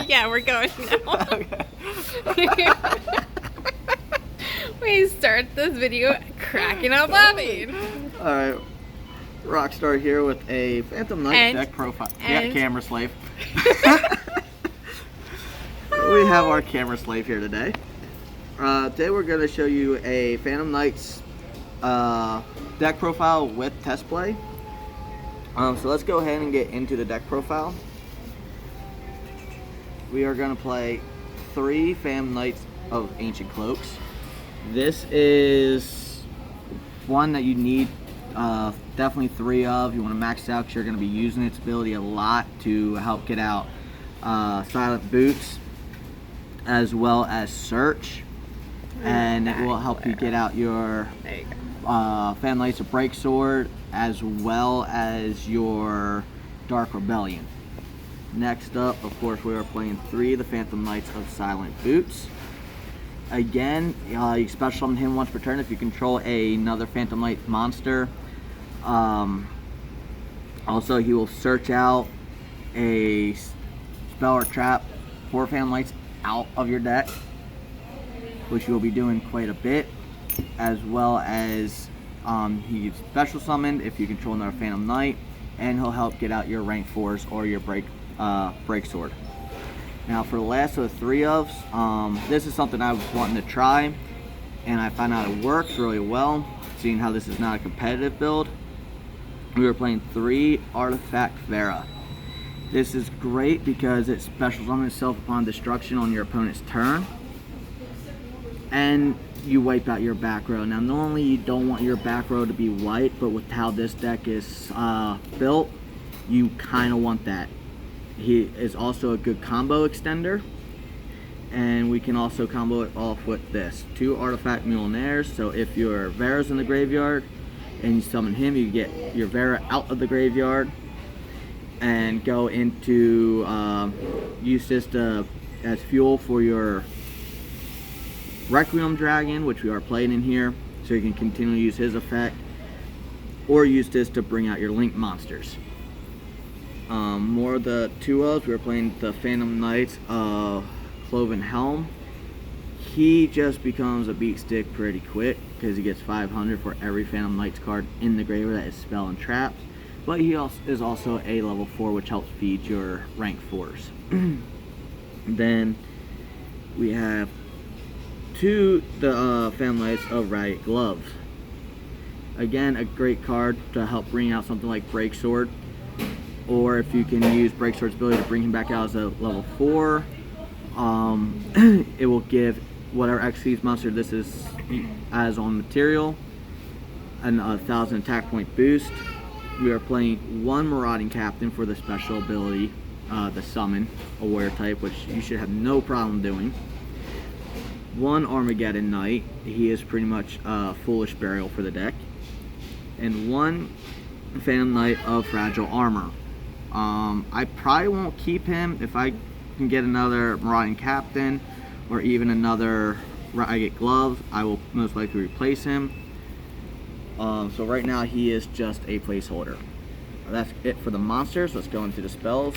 Yeah, we're going now. Okay. We start this video cracking up laughing. Alright, Rockstar here with a Phantom Knight deck profile. Yeah, camera slave. We have our camera slave here today. Today we're going to show you a Phantom Knight's deck profile with test play. So let's go ahead and get into the deck profile. We are going to play 3 Phantom Knights of Ancient Cloaks. This is one that you need definitely 3 of. You want to max out because you're going to be using its ability a lot to help get out Silent Boots as well as Search, and it will help you get out your Phantom Knights of Breaksword as well as your Dark Rebellion. Next up, of course, we are playing 3 of the Phantom Knights of Silent Boots. Again, you special summon him once per turn if you control another Phantom Knight monster. Also, he will search out a spell or trap for Phantom Knights out of your deck, which you will be doing quite a bit, as well as he's special summoned if you control another Phantom Knight, and he'll help get out your rank 4s or your Breaksword. Now for the last of the 3 ofs, this is something I was wanting to try, and I found out it works really well, seeing how this is not a competitive build. We were playing 3 Artifact Vera. This is great because it special summons itself upon destruction on your opponent's turn, and you wipe out your back row. Now normally you don't want your back row to be wiped, but with how this deck is built, you kind of want that. He is also a good combo extender, and we can also combo it off with this 2 Artifact Millionaires. So if your Vera's in the graveyard and you summon him, you get your Vera out of the graveyard and go into use this as fuel for your Requiem Dragon, which we are playing in here, so you can continue to use his effect, or use this to bring out your Link monsters. More of the 2-ofs, we were playing the Phantom Knights of Cloven Helm. He just becomes a beat stick pretty quick because he gets 500 for every Phantom Knights card in the graveyard that is spell and trapped. But he is also a level 4, which helps feed your rank 4s. Then we have the Phantom Knights of Riot Gloves. Again, a great card to help bring out something like Breaksword, or if you can use Breaksword's ability to bring him back out as a level 4, it will give whatever XP monster this is as on material and 1,000 attack point boost. We are playing 1 Marauding Captain for the special ability, the Summon, a warrior type, which you should have no problem doing. 1 Armageddon Knight, he is pretty much Foolish Burial for the deck. And 1 Phantom Knight of Fragile Armor. I probably won't keep him. If I can get another Marauding Captain or even another Riot Glove, I will most likely replace him. So right now he is just a placeholder. That's it for the monsters. Let's go into the spells.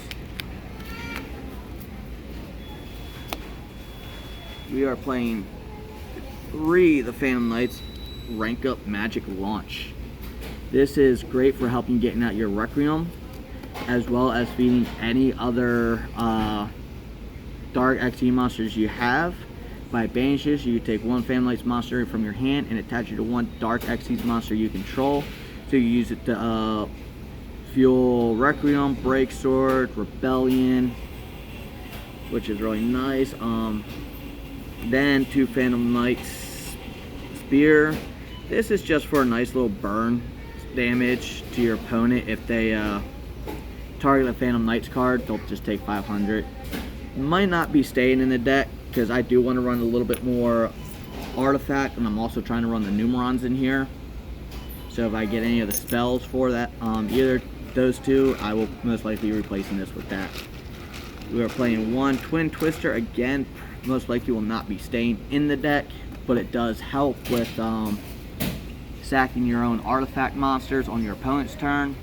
We are playing 3 the Phantom Knights Rank Up Magic Launch. This is great for helping getting out your Requiem, as well as feeding any other Dark XP monsters you have. By banishes, you take 1 Phantom Knights monster from your hand and attach it to 1 Dark XP monster you control. So you use it to fuel Requiem, Breaksword, Rebellion, which is really nice. Then 2 Phantom Knights Spear. This is just for a nice little burn damage to your opponent. If they target a Phantom Knights card, they'll just take 500. Might not be staying in the deck because I do want to run a little bit more Artifact, and I'm also trying to run the numerons in here. So if I get any of the spells for that, either those 2, I will most likely be replacing this with that. We are playing 1 Twin Twister. Again, most likely will not be staying in the deck, but it does help with sacking your own Artifact monsters on your opponent's turn.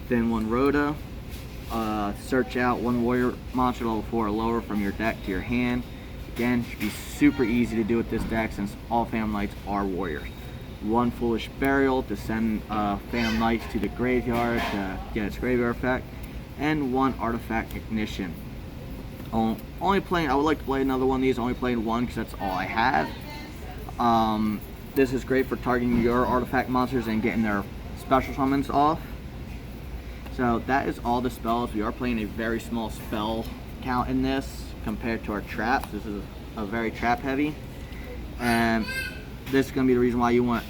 Then 1 Rhoda. search out one warrior monster level 4 or lower from your deck to your hand. Again, should be super easy to do with this deck since all Phantom Knights are warriors. One Foolish Burial to send Phantom Knights to the graveyard to get its graveyard effect, and one Artifact Ignition. Only playing, I would like to play another one of these, only playing one because that's all I have. This is great for targeting your artifact monsters and getting their special summons off. So that is all the spells. We are playing a very small spell count in this compared to our traps. This is a very trap heavy. And this is going to be the reason why you want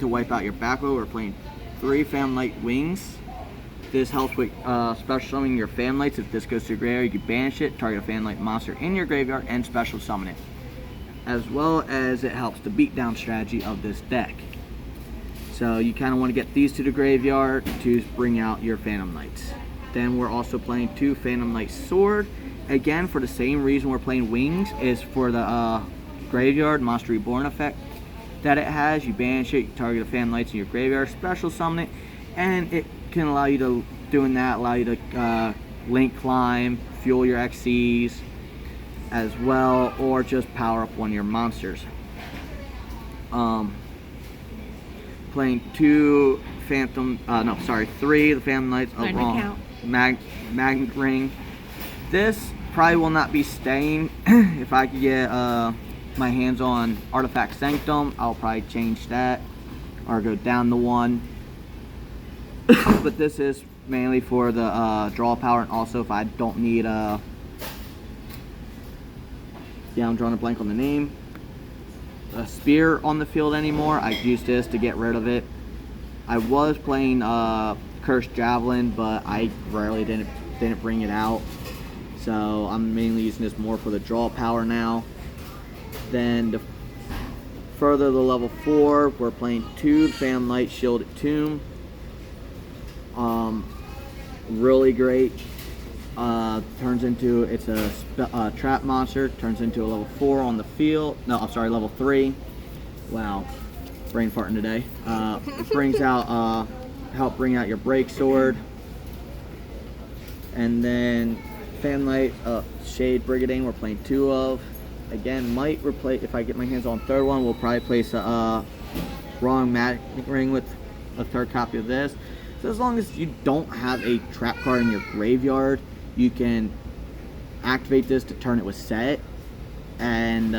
to wipe out your back row. We're playing 3 Phantom Knight Wings. This helps with special summoning your Phantom Knights. If this goes to your graveyard, you can banish it, target a Phantom Knight monster in your graveyard, and special summon it. As well as it helps the beatdown strategy of this deck. So you kind of want to get these to the graveyard to bring out your Phantom Knights. Then we're also playing 2 Phantom Knight Sword. Again, for the same reason we're playing Wings, is for the graveyard Monster Reborn effect that it has. You banish it, you target the Phantom Knights in your graveyard, special summon it, and it can allow you to, allow you to link climb, fuel your XCs as well, or just power up one of your monsters. Playing 3 the Phantom Knights. Oh, wrong. Magnet Ring. This probably will not be staying. If I could get my hands on Artifact Sanctum, I'll probably change that or go down to 1. But this is mainly for the draw power, and also if I don't need I'm drawing a blank on the name. A spear on the field anymore. I use this to get rid of it. I was playing Cursed Javelin, but I rarely didn't bring it out. So I'm mainly using this more for the draw power now. Then to further the level 4, we're playing 2 Phantom Knight Shielded Tomb. Really great. Turns into, it's a trap monster, turns into a level 4 on the field. No, I'm sorry, level 3. Wow, brain farting today. It brings out, help bring out your break sword. And then Phantom Knight Shade Brigandine, we're playing 2 of. Again, might replace, if I get my hands on 3rd one, we'll probably place a Wrong Magnet Ring with a 3rd copy of this. So as long as you don't have a trap card in your graveyard, you can activate this to turn it with set, and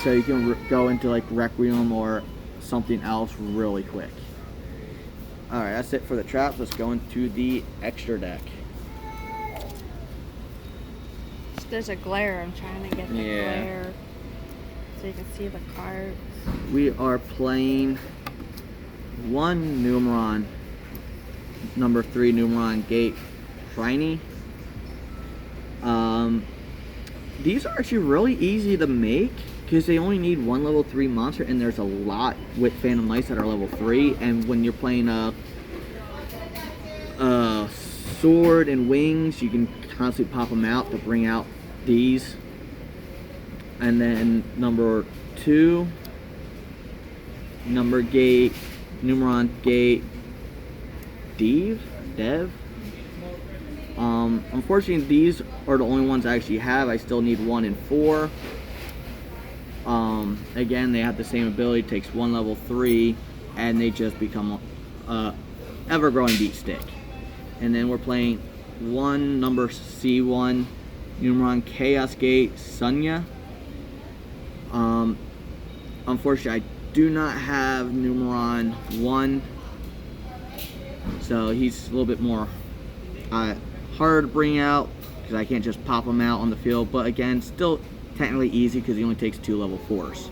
so you can go into like Requiem or something else really quick. Alright, that's it for the traps. Let's go into the extra deck. There's a glare. I'm trying to get the glare so you can see the cards. We are playing 1 numeron, number 3 numeron Gate Shiny. These are actually really easy to make because they only need 1 level 3 monster, and there's a lot with Phantom Knights that are level 3. And when you're playing Sword and Wings, you can constantly pop them out to bring out these. And then number 2, numeron Gate Dev. Unfortunately, these are the only ones I actually have. I still need 1 and 4. Again, they have the same ability. It takes 1 level 3, and they just become ever-growing beat stick. And then we're playing 1 number C1 numeron Chaos Gate Sunya. Unfortunately, I do not have numeron 1, so he's a little bit more harder to bring out because I can't just pop him out on the field. But again, still technically easy because he only takes 2 level 4s.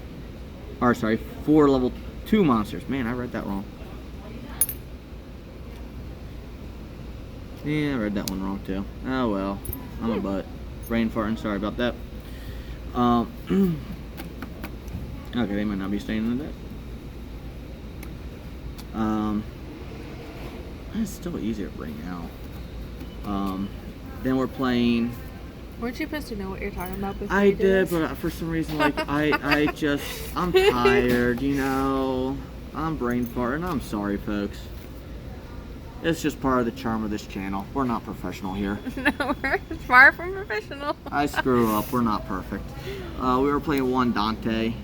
Or sorry, 4 level 2 monsters. Man, I read that wrong. Yeah, I read that one wrong too. Oh well, I'm a butt. Brain farting, sorry about that. Okay, they might not be staying in the deck. It's still easier to bring out. Then we're playing. Weren't you supposed to know what you're talking about before I you did, this? but for some reason, like I'm tired, you know. I'm brain farting. I'm sorry, folks. It's just part of the charm of this channel. We're not professional here. No, we're far from professional. I screw up. We're not perfect. We were playing one Dante,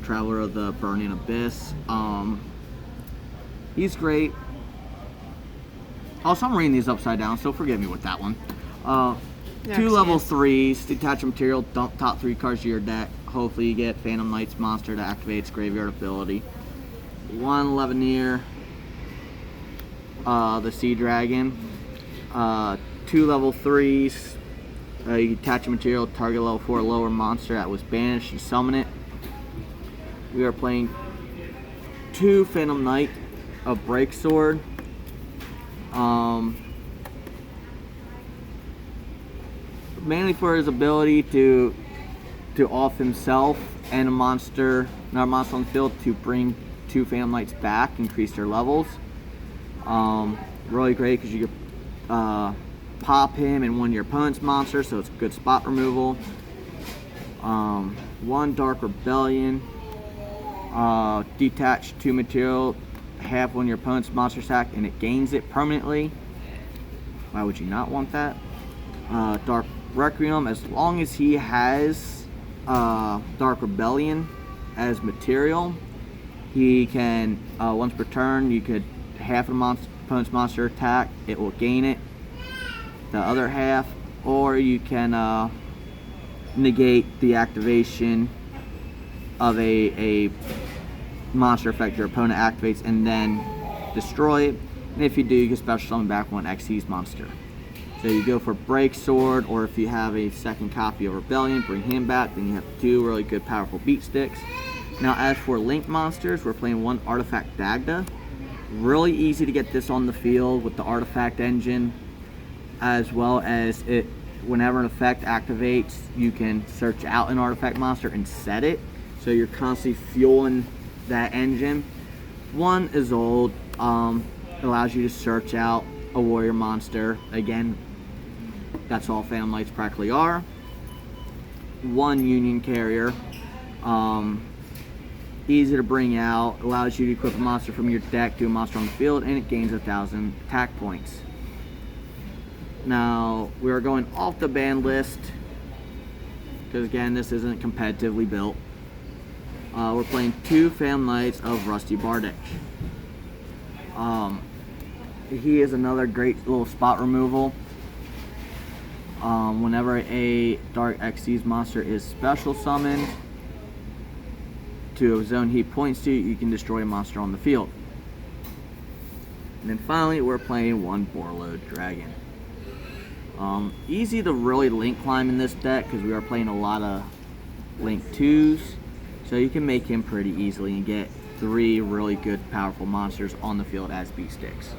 Traveler of the Burning Abyss. He's great. Also, I'm reading these upside down, so forgive me with that one. Two level 3s, detach material, dump top 3 cards to your deck. Hopefully you get Phantom Knight's monster to activate its graveyard ability. 1 Leveneer, the Sea Dragon. 2 level 3s, you detach a material, target level 4 lower monster that was banished, you summon it. We are playing 2 Phantom Knight of Breaksword. Mainly for his ability to off himself and another monster on the field to bring 2 Phantom Knights back, increase their levels. Really great because you could pop him in one of your opponent's monsters, so it's good spot removal. 1 Dark Rebellion, detach 2 material, have one of your opponent's monster sack, and it gains it permanently. Why would you not want that? Dark Requiem, as long as he has Dark Rebellion as material, he can, once per turn, you could half an opponent's monster attack, it will gain it, the other half, or you can negate the activation of a monster effect your opponent activates and then destroy it. And if you do, you can special summon back one Xyz monster. So you go for Breaksword, or if you have a second copy of Rebellion, bring him back, then you have 2 really good powerful beat sticks. Now as for Link monsters, we're playing 1 Artifact Dagda. Really easy to get this on the field with the Artifact engine, as well as it, whenever an effect activates, you can search out an Artifact monster and set it. So you're constantly fueling that engine. 1 is old, allows you to search out a warrior monster. Again, that's all Phantom Knights practically are. 1 Union Carrier, easy to bring out, allows you to equip a monster from your deck to a monster on the field, and it gains 1,000 attack points. Now we are going off the ban list because again, this isn't competitively built. We're playing 2 Phantom Knights of Rusty Bardic. He is another great little spot removal. Whenever a Dark Xyz monster is special summoned to a zone he points to, you can destroy a monster on the field. And then finally, we're playing 1 Borload Dragon. Easy to really link climb in this deck because we are playing a lot of Link 2s. So you can make him pretty easily and get 3 really good powerful monsters on the field as beat sticks.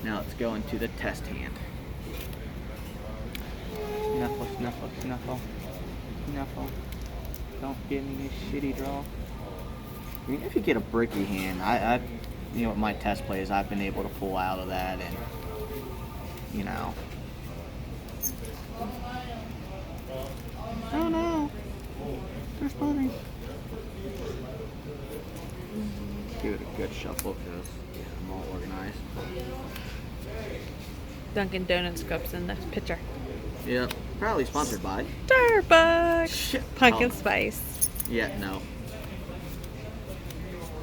Now let's go into the test hand. Snuffle, snuffle, snuffle, snuffle. Don't give me this shitty draw. I mean, if you get a bricky hand, you know, with my test plays, I've been able to pull out of that, and you know. Oh no, they're spawning. Give it a good shuffle because I'm all organized. Dunkin' Donuts cups in the picture. Yep, probably sponsored by Starbucks. Shit. Pumpkin Oh. spice. Yeah, no.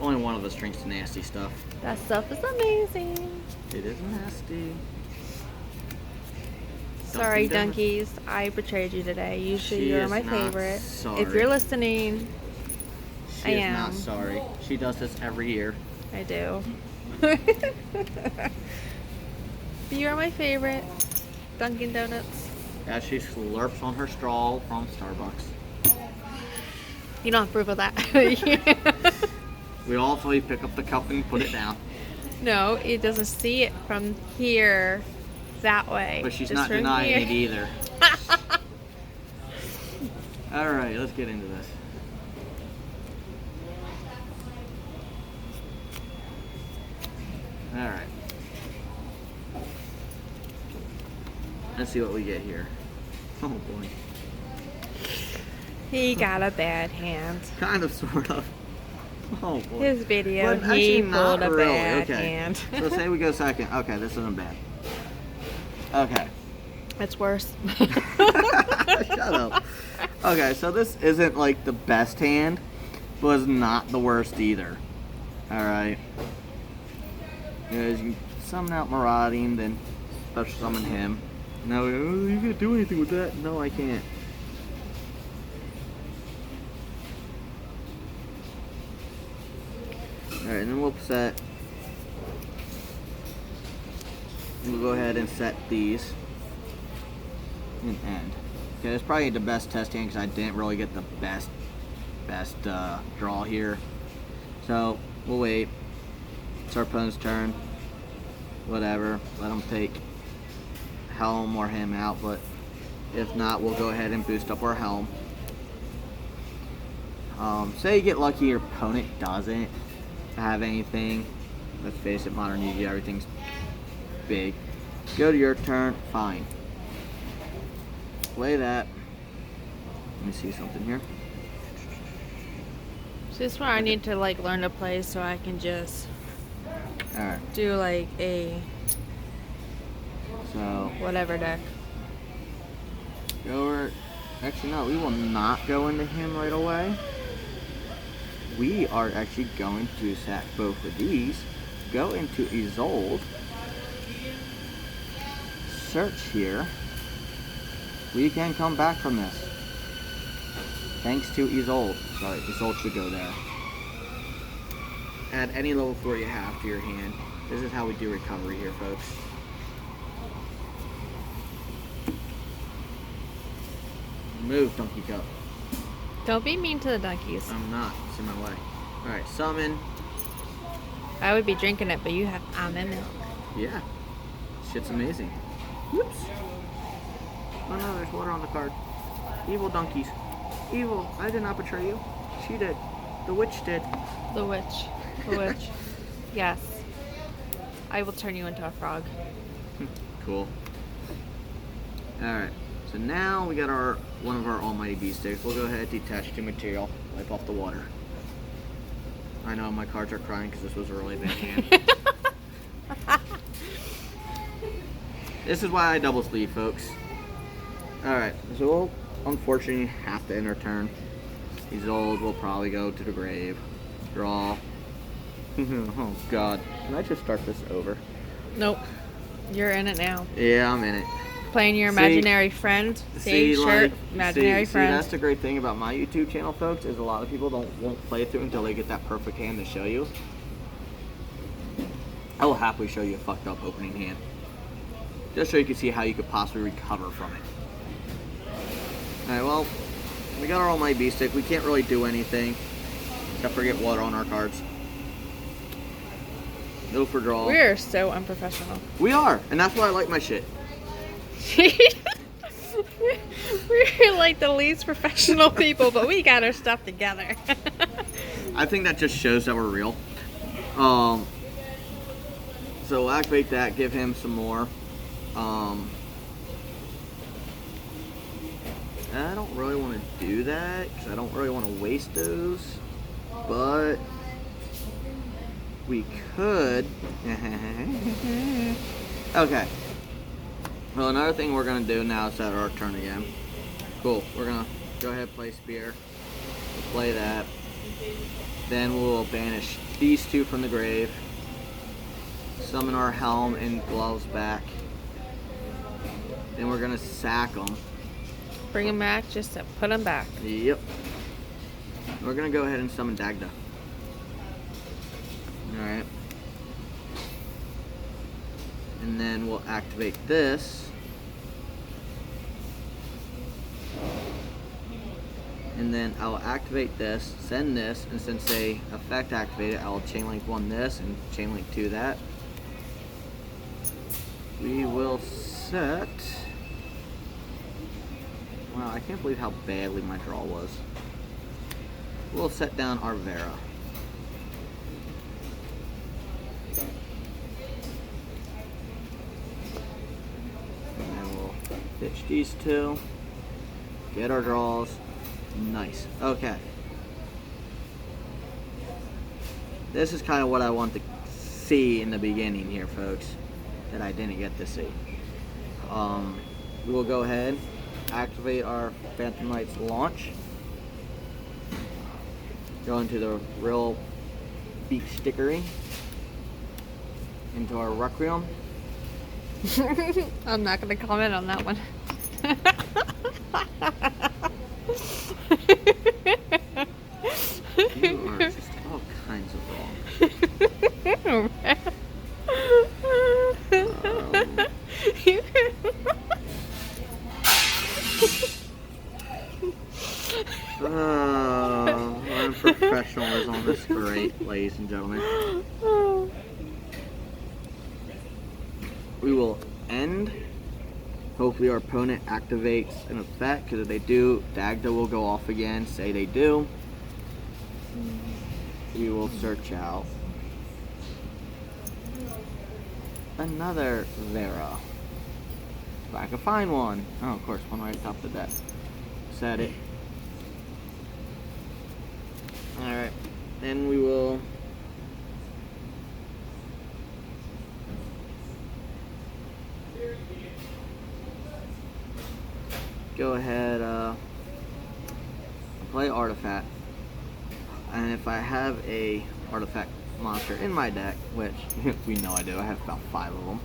Only one of us drinks the nasty stuff. That stuff is amazing. It is nasty. Sorry, Dunkin' donkeys. I betrayed you today. Usually She you're is my not favorite. sorry. If you're listening, She I is am. not sorry. She does this every year. I do. You're my favorite. Dunkin' Donuts. As she slurps on her straw from Starbucks. You don't approve of that. We also pick up the cup and put it down. No, it doesn't see it from here that way. But she's Just not from denying here. it either. Alright, let's get into this. Alright. Let's see what we get here. Oh boy. He got a bad hand. Kind of, sort of. Oh boy. His video, But he actually not pulled a really. bad Okay. hand. So say we go second. Okay, this isn't bad. Okay. It's worse. Shut up. Okay, so this isn't like the best hand, but it's not the worst either. Alright. You can summon out Marauding, then special summon him. No, you can't do anything with that. No, I can't. Alright, and then we'll set. We'll go ahead and set these. And end. Okay, that's probably the best test hand because I didn't really get the best draw here. So we'll wait. It's our opponent's turn. Whatever. Let them take Helm or him out, but if not, we'll go ahead and boost up our Helm. Say you get lucky, your opponent doesn't have anything. Let's face it, Modern Yu-Gi-Oh! Everything's big. Go to your turn. Fine. Play that. Let me see something here. So this is where I need to like learn to play so I can just Alright. do like a So whatever deck. go over. Actually no, we will not go into him right away. We are actually going to sack both of these. Go into Isolde. Search here. We can come back from this. Thanks to Isolde. Sorry, Isolde should go there. Add any level 4 you have to your hand. This is how we do recovery here, folks. Move, Donkey Cup. Don't be mean to the donkeys. I'm not. It's in my way. Alright, summon. I would be drinking it, but you have almond milk. Yeah. Shit's amazing. Whoops. Oh no, there's water on the card. Evil donkeys. Evil. I did not betray you. She did. The witch did. The witch. The witch. Yes. I will turn you into a frog. Cool. Alright. So now we got one of our Almighty Beast sticks. We'll go ahead, detach to material, wipe off the water. I know my cards are crying because this was a really bad hand. This is why I double sleeve, folks. Alright, so we'll unfortunately have to end our turn. Isolde will probably go to the grave. Draw. Oh god. Can I just start this over? Nope. You're in it now. Yeah, I'm in it. Playing your imaginary friend. Same shirt, imaginary friend. That's the great thing about my YouTube channel, folks, is a lot of people won't play through until they get that perfect hand to show you. I will happily show you a fucked up opening hand. Just so you can see how you could possibly recover from it. Alright, well, we got our Almighty Beast stick. We can't really do anything except for get water on our cards. Go for draw. We're so unprofessional. We are, and that's why I like my shit. We're like the least professional people, but we got our stuff together. I think that just shows that we're real. So we'll activate that, give him some more. I don't really want to do that because I don't really want to waste those, but we could. Okay. Well, another thing we're going to do now is set our turn again. Cool. We're going to go ahead and play Spear. We'll play that. Then we'll banish these two from the grave. Summon our Helm and Gloves back. Then we're going to sack them. Bring them back just to put them back. Yep. We're going to go ahead and summon Dagda. Alright. And then we'll activate this. And then I'll activate this, send this, and since they effect activate it, I'll chain link 1 this and chain link 2 that. We will set. Wow, I can't believe how badly my draw was. We'll set down our Vera. And then we'll pitch these two. Get our draws. Nice. Okay. this is kind of what I want to see in the beginning here, folks, that I didn't get to see. We will go ahead, activate our Phantom Lights launch, go into the real beak stickery, into our Requiem. I'm not going to comment on that one. You are just all kinds of wrong. Unprofessionalism is great, ladies and gentlemen. We will end. Hopefully our opponent activates an effect, because if they do, Dagda will go off again. Say they do. We will search out another Vera. If I can find one. Oh, of course, one right top of the deck. Set it. Alright. Then we will go ahead, play Artifact. And if I have a Artifact monster in my deck, which we know I do, I have about 5 of them.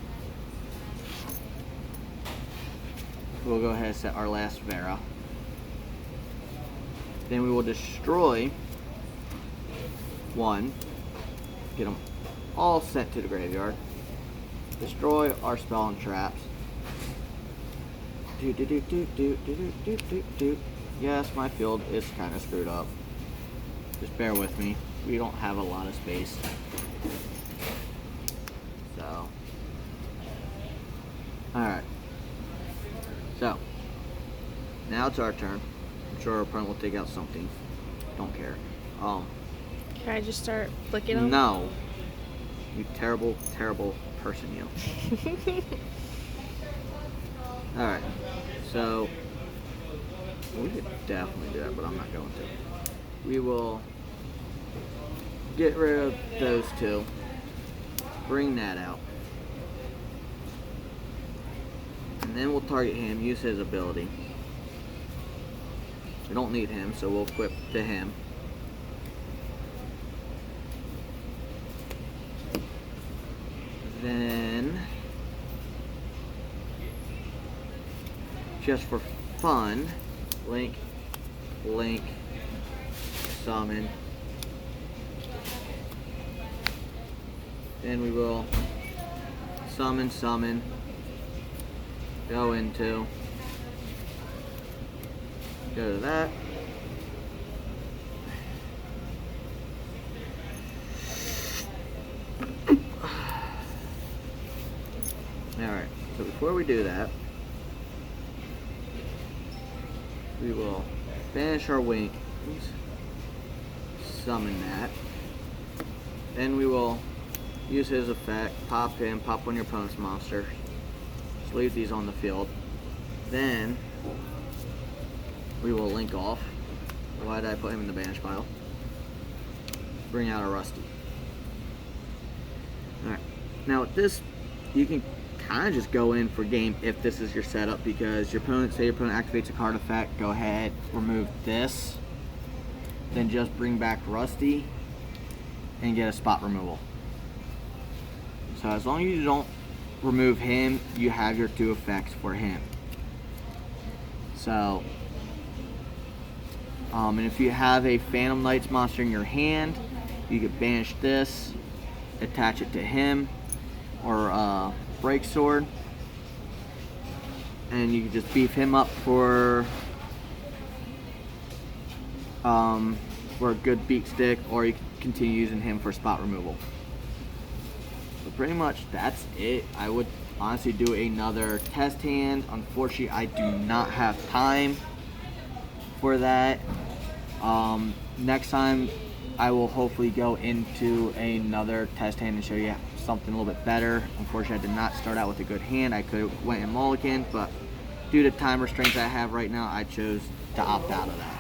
We'll go ahead and set our last Vera. Then we will destroy one, get them all sent to the graveyard, destroy our spell and traps. Yes, my field is kind of screwed up. Just bear with me. We don't have a lot of space. So, alright. So, now it's our turn. I'm sure our opponent will take out something. Don't care. Can I just start flicking them? No. You terrible, terrible person, you. Alright. So, we could definitely do that, but I'm not going to. We will get rid of those two. Bring that out. And then we'll target him, use his ability. We don't need him, so we'll equip to him. Then, just for fun, link, summon. Then we will summon, go into, go to that. Alright, so before we do that, we will banish our wings, summon that, then we will use his effect, pop him, pop one of your opponent's monsters, just leave these on the field, then we will link off. Why did I put him in the banish pile? Bring out a Rusty. Alright, now with this, you can kind of just go in for game if this is your setup, because your opponent, say your opponent activates a card effect, go ahead, remove this, then just bring back Rusty and get a spot removal. So as long as you don't remove him, you have your 2 effects for him. So, and if you have a Phantom Knights monster in your hand, you could banish this, attach it to him, or Break Sword, and you can just beef him up for a good beak stick, or you can continue using him for spot removal. So pretty much that's it. I would honestly do another test hand. Unfortunately, I do not have time for that. Next time I will hopefully go into another test hand and show you something a little bit better. Unfortunately, I did not start out with a good hand. I could have went in mulligan, but due to time restraints I have right now, I chose to opt out of that.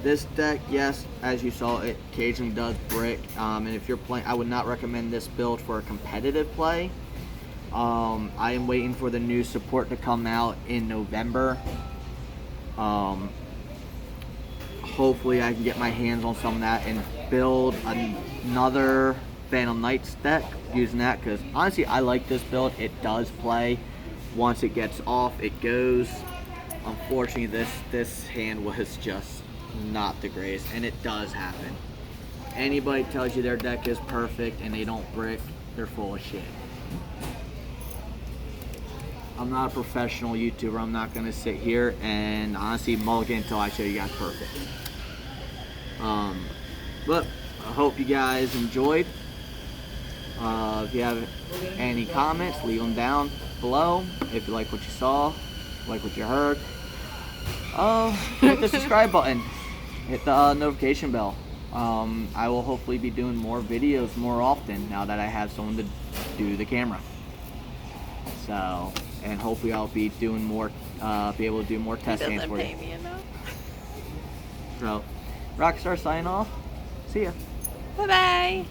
This deck, yes, as you saw, it occasionally does brick. And if you're playing, I would not recommend this build for a competitive play. I am waiting for the new support to come out in November. Hopefully I can get my hands on some of that and build another Phantom Knights deck using that, because honestly I like this build. It does play. Once it gets off, it goes. Unfortunately, this hand was just not the greatest, and it does happen. Anybody tells you their deck is perfect and they don't brick, they're full of shit. I'm not a professional YouTuber. I'm not gonna sit here and honestly mulligan until I show you guys perfect. But I hope you guys enjoyed. If you have any comments, leave them down below. If you like what you saw, like what you heard, hit the subscribe button, hit the notification bell. I will hopefully be doing more videos more often now that I have someone to do the camera. So, and hopefully I'll be doing more, be able to do more test hands for you. Doesn't pay me enough. So, Rockstar signing off. See ya. Bye bye.